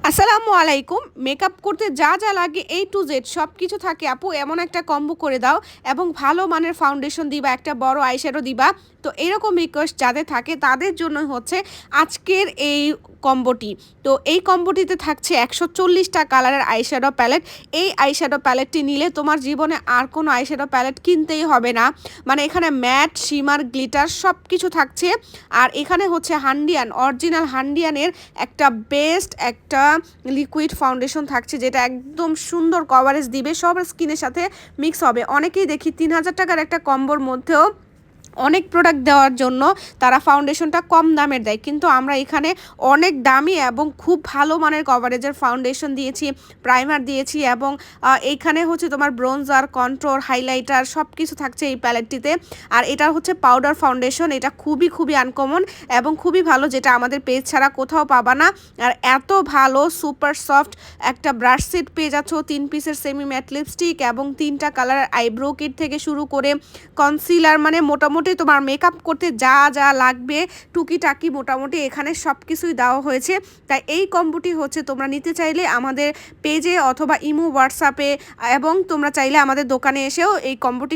আসসালামু আলাইকুম। মেকআপ করতে যা, যা লাগে A to Z সবকিছু থাকে আপু। এমন একটা কম্বো করে দাও এবং ভালো মানের ফাউন্ডেশন দিবা, একটা বড় আইশ্যাডো দিবা। তো এরকম রিকোয়েস্ট যাদের থাকে তাদের জন্য হচ্ছে আজকের এই কম্বোটি। তো এই কম্বোটিতে থাকছে ১৪০টা কালারের আইশ্যাডো প্যালেট। এই আইশ্যাডো প্যালেটটি নিলে তোমার জীবনে আর কোনো আইশ্যাডো প্যালেট কিনতেই হবে না। মানে এখানে ম্যাট, শিমার, গ্লিটার সবকিছু থাকছে। আর এখানে হচ্ছে হান্ডিয়ান, অরিজিনাল হান্ডিয়ানের একটা বেস্ট একটা লিকুইড ফাউন্ডেশন থাকছে, যেটা একদম সুন্দর কভারেজ দিবে, সব স্কিনের সাথে মিক্স হবে। অনেকেই দেখি ৩,০০০ টাকার একটা কম্বোর মধ্যেও অনেক প্রোডাক্ট দেওয়ার জন্য তারা ফাউন্ডেশনটা কম দামের দেয়, কিন্তু আমরা এখানে অনেক দামি এবং খুব ভালো মানের কভারেজের ফাউন্ডেশন দিয়েছি, প্রাইমার দিয়েছি এবং এইখানে হচ্ছে তোমার ব্রোঞ্জার, কন্ট্রোর, হাইলাইটার সব কিছু থাকছে এই প্যালেটটিতে। আর এটা হচ্ছে পাউডার ফাউন্ডেশন, এটা খুবই খুবই আনকমন এবং খুবই ভালো, যেটা আমাদের পেজ ছাড়া কোথাও পাবা না। আর এত ভালো সুপার সফট একটা ব্রাশ সেট পেয়ে যাচ্ছ, 3 পিসের সেমি ম্যাট লিপস্টিক এবং 3টা কালারের আইব্রো কিট থেকে শুরু করে কনসিলার, মানে মোটামুটি তোমার মেকআপ করতে যা যা লাগবে টুকিটাকি মোটামুটি এখানে সব কিছুই দেওয়া হয়েছে। তাই এই কম্বোটি হচ্ছে তোমরা নিতে চাইলে আমাদের পেজে অথবা ইমো, হোয়াটসঅ্যাপে এবং তোমরা চাইলে আমাদের দোকানে এসেও এই কম্বোটি